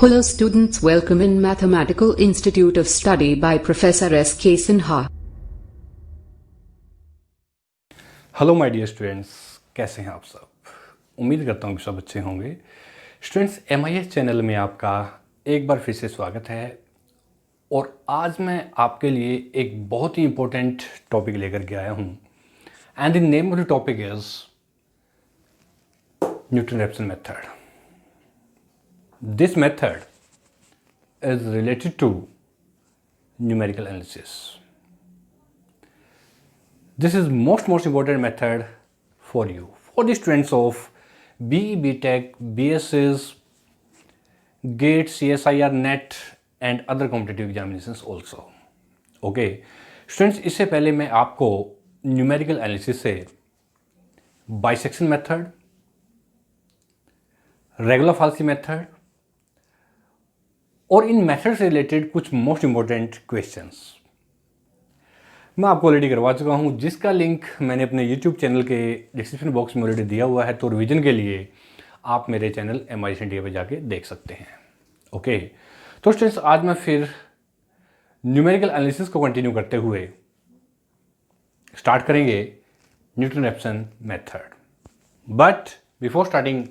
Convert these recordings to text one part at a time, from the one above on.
Hello students, welcome in Mathematical Institute of Study by Professor S.K. Sinha. Hello my dear students, कैसे हैं आप सब। उम्मीद करता हूँ कि सब अच्छे होंगे। स्टूडेंट्स, MIS चैनल में आपका एक बार फिर से स्वागत है और आज मैं आपके लिए एक बहुत ही इम्पोर्टेंट टॉपिक लेकर के आया हूँ and the name of the topic is Newton-Raphson method. This method is related to numerical analysis. This is most important method for you, for the students of BE, BTech, BSs, GATE, CSIR, NET and other competitive examinations also. Okay, students, इससे पहले मैं आपको numerical analysis से bisection method, regular falsi method और इन method से related कुछ most important questions मैं आपको ऑलरेडी करवा चुका हूं, जिसका लिंक मैंने अपने यूट्यूब चैनल के डिस्क्रिप्शन बॉक्स में ऑलरेडी दिया हुआ है। तो रिवीजन के लिए आप मेरे चैनल MIS इंडिया पे जाके देख सकते हैं। ओके, तो स्टूडेंट्स, आज मैं फिर न्यूमेरिकल एनालिसिस को कंटिन्यू करते हुए स्टार्ट करेंगे Newton Raphson method. But before starting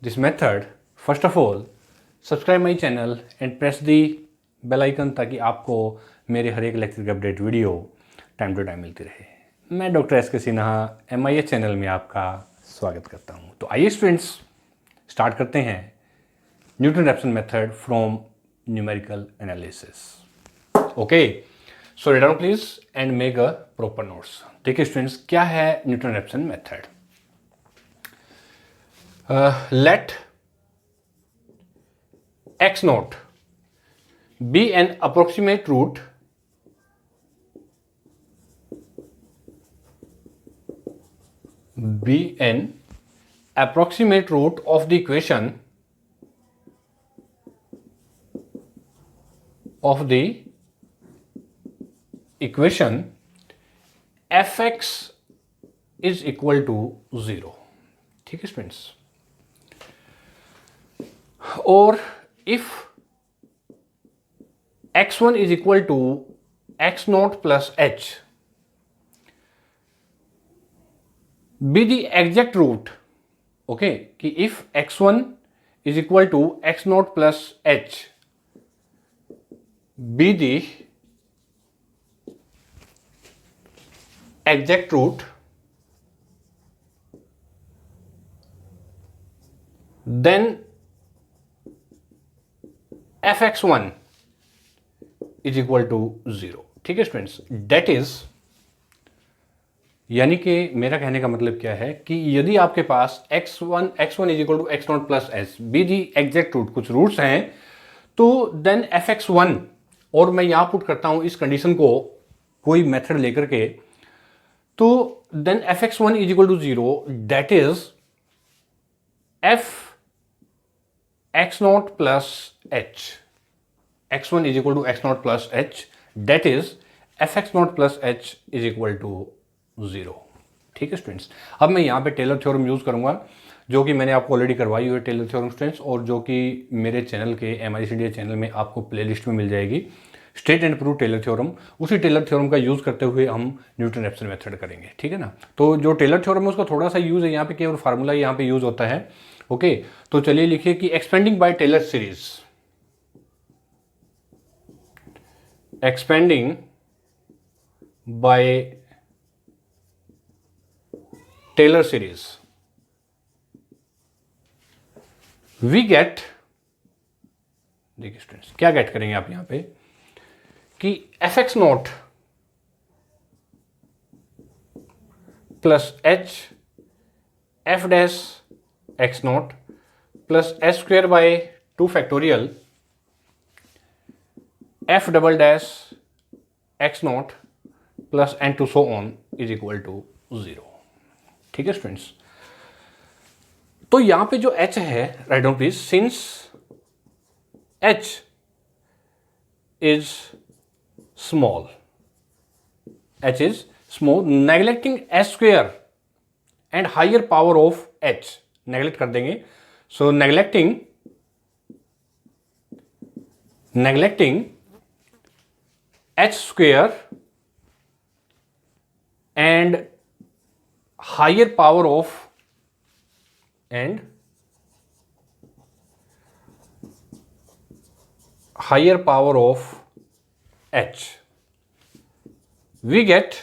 this method, first of all subscribe my channel and press the bell icon ताकि आपको मेरे हर एक लेक्चर की update video time to time मिलती रहे। मैं doctor S.K. Sinha MIS channel में आपका स्वागत करता हूं। तो आइए स्टूडेंट्स, स्टार्ट करते हैं Newton Raphson method from numerical analysis. Okay, so write down please and make a proper notes. देखिए स्टूडेंट्स, क्या है Newton Raphson method. Let x naught be an approximate root of the equation fx is equal to 0। ठीक है students, और if x1 is equal to x naught plus h, be the exact root, okay, कि if x1 is equal to x naught plus h, be the exact root, then fx1 is equal to 0। ठीक है students, date is, यानी कि मेरा कहने का मतलब क्या है कि यदि आपके पास x1 is equal to x naught plus h be the exact root, कुछ रूट्स हैं, तो देन fx1, और मैं यहां पुट करता हूं इस कंडीशन को कोई मेथड लेकर के, तो then fx1 is equal to 0, that is f x naught plus h, x1 is equal to x naught plus h, that is fx naught plus h is equal to 0। ठीक है students, अब मैं यहाँ पे Taylor theorem use करूंगा, जो कि मैंने आपको ऑलरेडी करवाई हुई है टेलर थ्योरम स्टूडेंट्स, और जो कि मेरे चैनल के MIS इंडिया चैनल में आपको प्लेलिस्ट में मिल जाएगी। State and prove Taylor theorem, उसी टेलर थ्योरम का यूज करते हुए हम न्यूटन-रैप्सन मेथड करेंगे। ठीक है ना, तो जो टेलर थ्योरम है उसका थोड़ा सा यूज है यहाँ पे, केवल फार्मूला यहाँ पे यूज होता है। ओके, तो चलिए लिखिए कि expanding by Taylor series, expanding by Taylor series, we get, देखिए स्टूडेंट्स क्या गेट करेंगे आप यहां पे कि fx naught plus h f dash x naught plus h square by 2 factorial f double dash x naught plus and to so on is equal to 0। ठीक है students, तो यहां पे जो h है, write down please, since h is small, neglecting h square and higher power of h, neglect कर देंगे। So neglecting neglecting h square and higher power of h, we get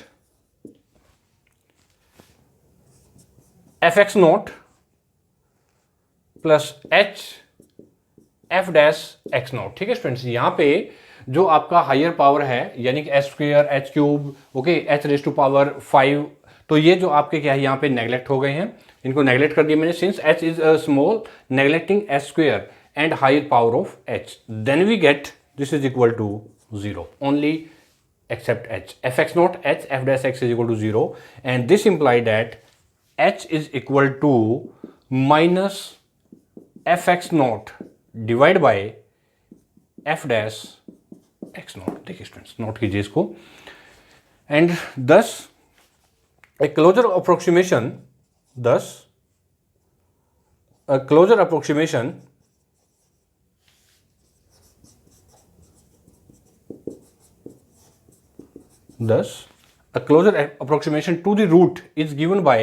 fx naught plus h f dash x naught. ठीक है students, यहाँ पे जो आपका higher power है यानी कि h square, h cube, okay, h raise to power 5, तो ये जो आपके क्या है यहाँ पे नेगलेक्ट हो गए हैं, इनको नेगलेक्ट कर दिया मैंने। Since h is small, neglecting h square and higher power of h, then we get this is equal to 0 only except h, fx naught h f dash x is equal to 0, and this imply that h is equal to minus fx naught divide by f dash x naught। देखिए students, note कीजिए इसको। And thus a closure approximation to the root is given by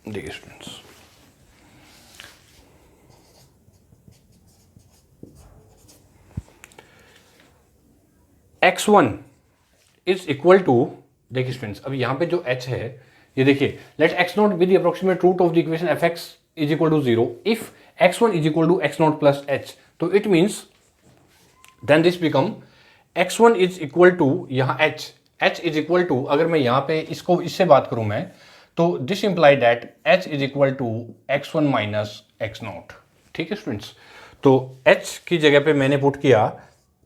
देखिए students, x1 is equal to, देखिए students अब यहां पे जो h है ये देखिए, let x naught be the approximate root of the equation fx is equal to 0 if x1 is equal to x naught plus h, तो it means then this become x1 is equal to यहाँ h is equal to, अगर मैं यहाँ पे इसको इससे बात करूं मैं, तो this imply that h is equal to x1 minus x naught. ठीक है स्टूडेंट्स, तो h की जगह पे मैंने पुट किया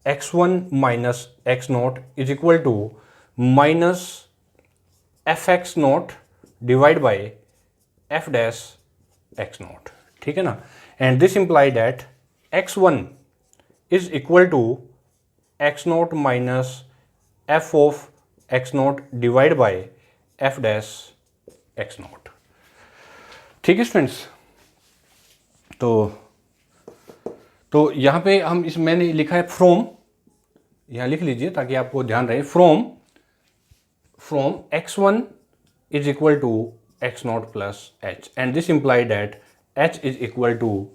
x1 minus x naught is equal to minus fx naught divide by f dash x naught. ठीक है ना, and this imply that x1 is equal to x naught minus f of x naught divide by f dash x naught. ठीक है students, तो यहां पे हम इस मैंने लिखा है फ्रॉम, यहां लिख लीजिए ताकि आपको ध्यान रहे, from x1 is equal to x naught plus h, and this imply that h is equal to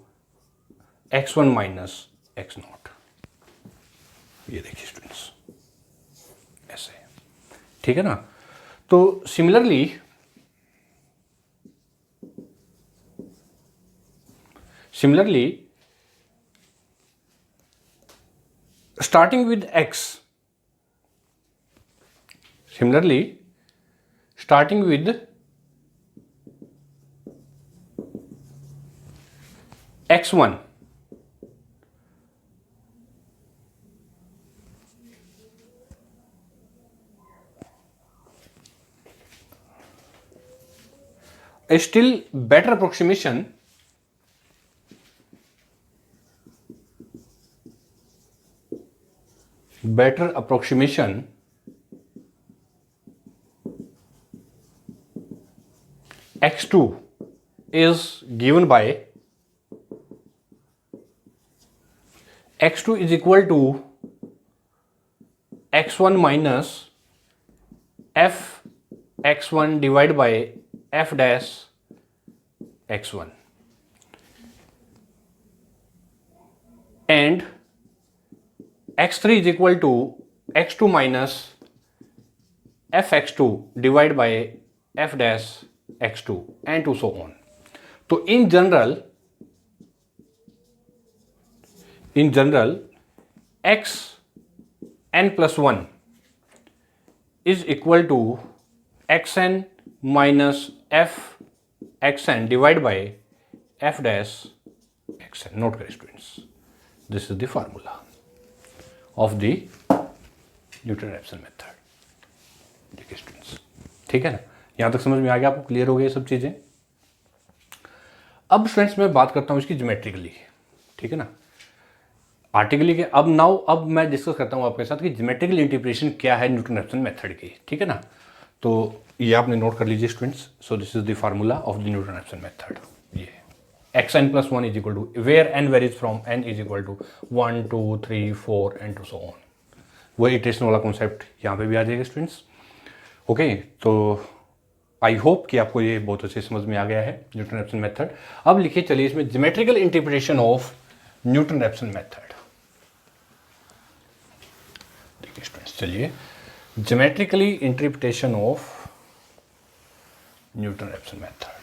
x1 minus x naught. ये देखिए स्टूडेंट्स ऐसे, ठीक है ना। तो similarly starting with x, starting with x1, a still better approximation x2 is given by x2 is equal to x1 minus f x1 divided by f dash x1, and x3 is equal to x2 minus f x2 divided by f dash x2 and to so on. तो in general x n plus 1 is equal to xn minus f xn divided by f dash xn. Note करें students, this is the formula of the Newton-Raphson method. देखिए students, ठीक है ना, यहां तक समझ में आ गया आपको, क्लियर हो गई ये सब चीजें। अब स्टूडेंट्स मैं बात करता हूं इसकी ज्योमेट्रिकली, ठीक है ना। पार्टिकली के अब मैं डिस्कस करता हूँ आपके साथ कि ज्योमेट्रिकल इंटरप्रिटेशन क्या है न्यूटन रैप्सन मेथड की, ठीक है ना। तो ये आपने नोट कर लीजिए students. So this is the formula of the Newton Raphson method. ये xn+1 is equal to where n varies from n is equal to 1 2 3 4 and to so on. वही इटरेशन वाला कॉन्सेप्ट यहाँ पे भी आ जाएगा स्टूडेंट्स। ओके, तो I hope कि आपको ये बहुत अच्छे समझ में आ गया है न्यूटन रैप्सन मेथड। अब लिखिए चलिए इसमें geometrical interpretation of Newton Raphson method. देखिए स्टूडेंट्स, चलिए geometrically interpretation of Newton Raphson method.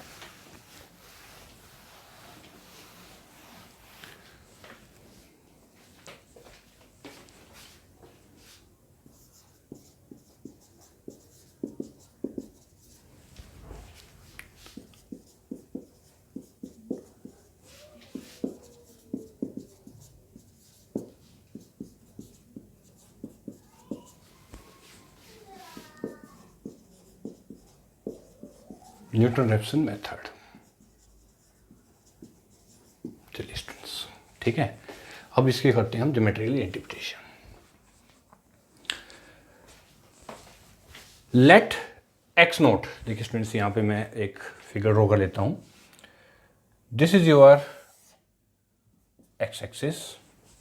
Newton Raphson method, चलिए स्टूडेंट्स, ठीक है। अब इसके करते हैं हम geometrical interpretation. Let x naught, देखिए स्टूडेंट्स यहाँ पे मैं एक फिगर ड्रॉ कर लेता हूँ। This is your x axis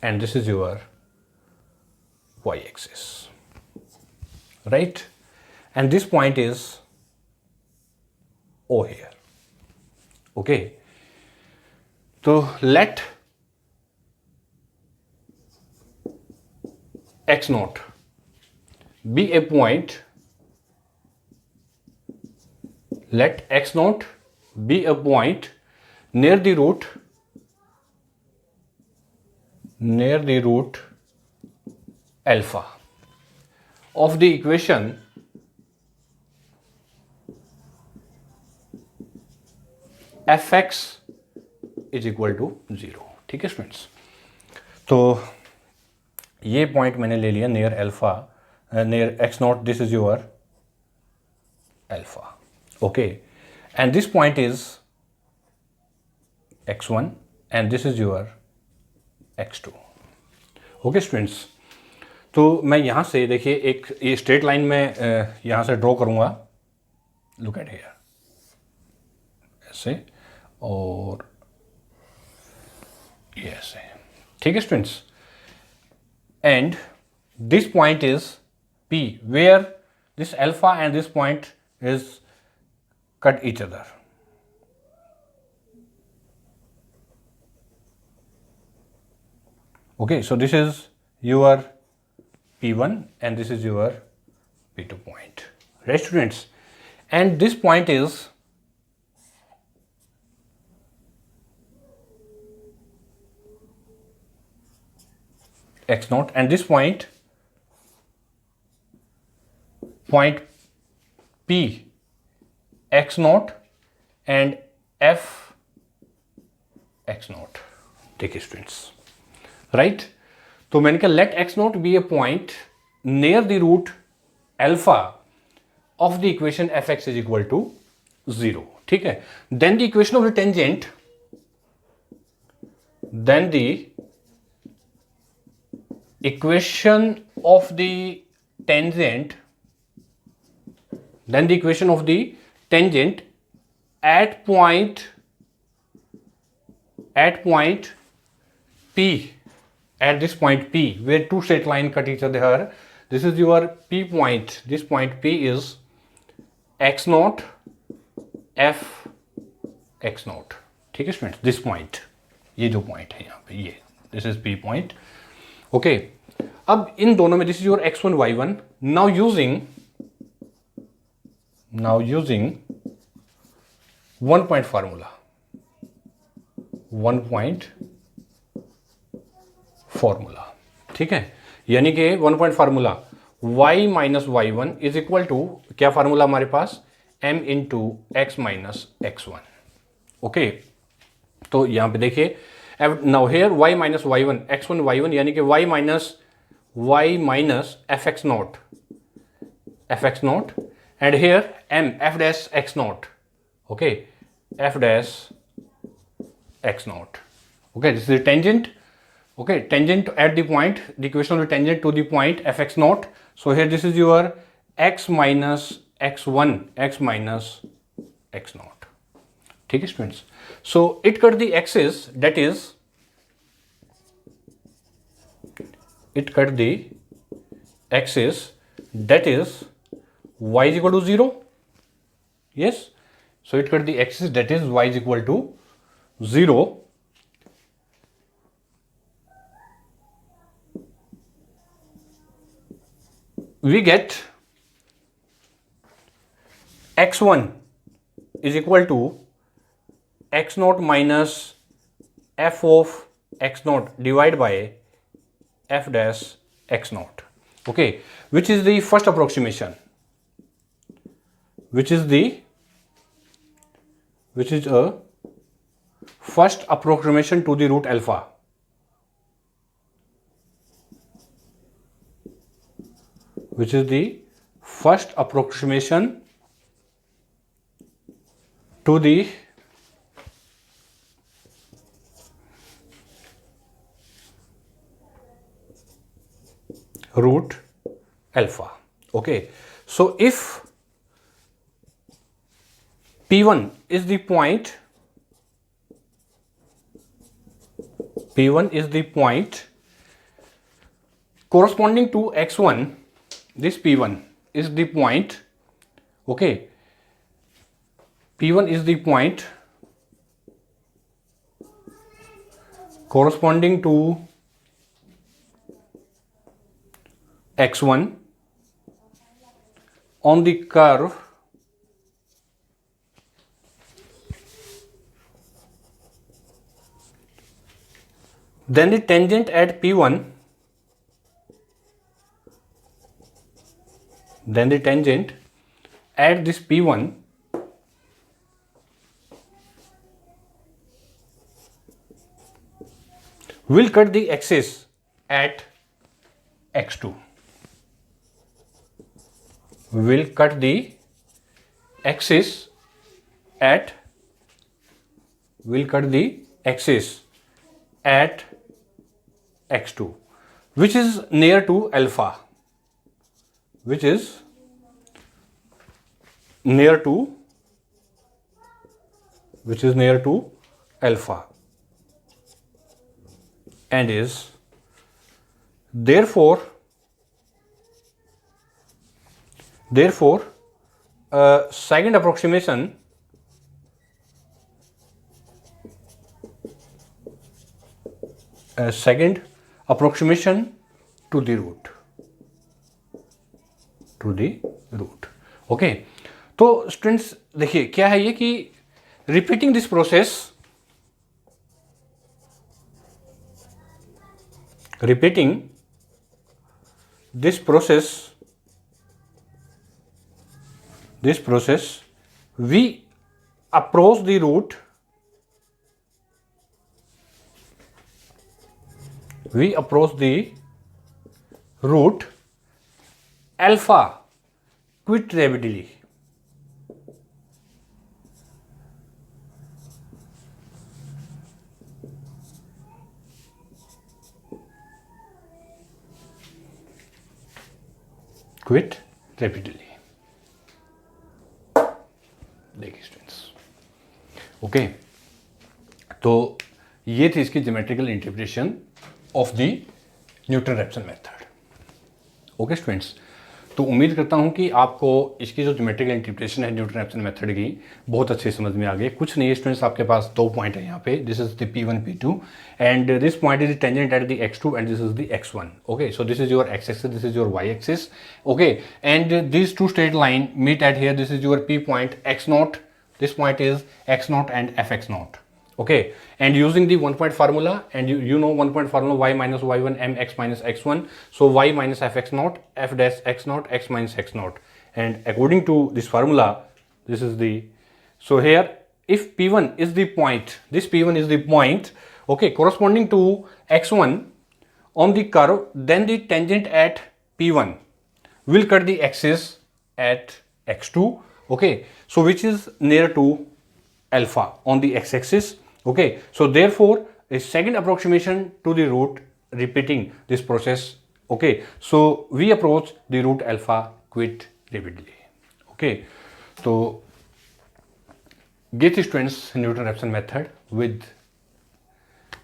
and this is your y axis, right, and this point is O here. Okay, so let x naught be a point. Let x naught be a point near the root alpha of the equation fx is equal to 0, ठीक है students. तो ये point मैंने ले लिया near alpha, near x not, this is your alpha, okay, and this point is x1 and this is your x2, okay students. तो मैं यहाँ से देखिए एक ये स्ट्रेट लाइन में यहाँ से ड्रॉ करूँगा, लुक एट हियर, ऐसे और ये ऐसे, ठीक है students. And this point is P where this alpha and this point is cut each other, okay, so this is your P1 and this is your P2 point, right students, and this point is x naught and this point P x naught and f x naught, देखिए students, right. तो मैंने कहा let x naught be a point near the root alpha of the equation f x is equal to 0, ठीक है। Then the equation of the tangent, then the equation of the tangent at point P, at this point P where two straight line cut each other here, this is your P point, this point P is x naught f x naught, ठीक है students. This point, ये जो point है यहाँ पे, ये this is P point, okay. अब इन दोनों में this is your x1 y1, now using 1 point formula, 1 point formula, ठीक है। यानी कि 1 point formula y minus y1 is equal to क्या फार्मूला हमारे पास, m into x minus x1, okay. तो यहां पे देखिए now here y minus y1 x1 y1 यानी कि y minus fx naught and here m f dash x naught, okay, f dash x naught, okay, this is the tangent Okay, tangent at the point, the equation will be tangent to the point fx naught. So here this is your x minus x1, x minus x naught. ठीक है students. So it cut the axis, that is it cut the axis that is y is equal to 0. Yes, so it cut the axis that is y is equal to 0. We get x1 is equal to x naught minus f of x naught divided by f dash x naught. Okay, which is the first approximation, which is a first approximation to the root alpha. Which is the first approximation to the root alpha. Okay, so if P1 is the point, P1 is the point corresponding to x1, this P1 is the point, okay, P1 is the point corresponding to x1 on the curve then the tangent at P1, then the tangent at this P1 will cut the axis at x2, will cut the axis at, will cut the axis at x2, which is near to alpha, which is near to, which is near to alpha, and is therefore second approximation to the root, okay. तो students देखिए क्या है ये कि repeating this process, repeating this process we approach the root, alpha quite rapidly. Quite rapidly. देखिए students, okay, तो ये थी इसकी geometrical interpretation of the Newton-Raphson method. Okay students, तो उम्मीद करता हूँ कि आपको इसकी जो ज्योमेट्रिकल इंटरप्रिटेशन है न्यूटन-रैप्सन मेथड की बहुत अच्छे समझ में आ गई. कुछ नहीं है स्टूडेंट्स, आपके पास दो पॉइंट है यहाँ पे. This is the P1 P2 and this point is the tangent at the x2 and this is the x1. Okay, so this is your x axis, this is your y axis. Okay, and this two straight line meet at here. This is your P point x0, this point is x0 and fx0. Okay, and using the 1 point formula, and you know 1 point formula, y minus y1 mx minus x1, so y minus fx0 f dash x0 x minus x0, and according to this formula, this is the, so here if P1 is the point, this P1 is the point, okay, corresponding to x1 on the curve, then the tangent at P1 will cut the axis at x2. Okay, so which is near to alpha on the x-axis. Okay, so therefore a second approximation to the root repeating this process. Okay, so we approach the root alpha quite rapidly. Okay, so get students Newton-Raphson method with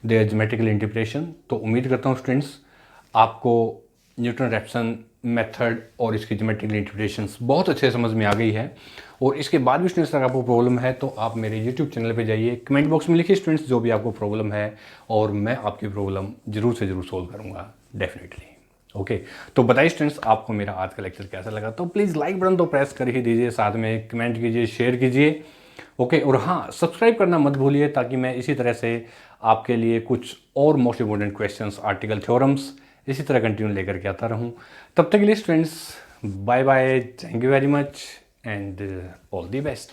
their geometrical interpretation. तो उम्मीद करता हूँ students आपको Newton-Raphson method और इसकी geometrical interpretations बहुत अच्छे समझ में आ गई है। और इसके बाद भी स्टूडेंट्स अगर आपको प्रॉब्लम है तो आप मेरे यूट्यूब चैनल पे जाइए, कमेंट बॉक्स में लिखिए स्टूडेंट्स जो भी आपको प्रॉब्लम है, और मैं आपकी प्रॉब्लम जरूर से जरूर सोल्व करूँगा डेफिनेटली। ओके, तो बताइए स्टूडेंट्स आपको मेरा आज का लेक्चर कैसा लगा। तो प्लीज़ लाइक बटन तो प्रेस कर ही दीजिए, साथ में कमेंट कीजिए, शेयर कीजिए। ओके, और हाँ, सब्सक्राइब करना मत भूलिए ताकि मैं इसी तरह से आपके लिए कुछ और most important questions, article, theorems इसी तरह कंटिन्यू लेकर के आता रहूँ। तब तक के लिए students bye bye, thank you very much and all the best.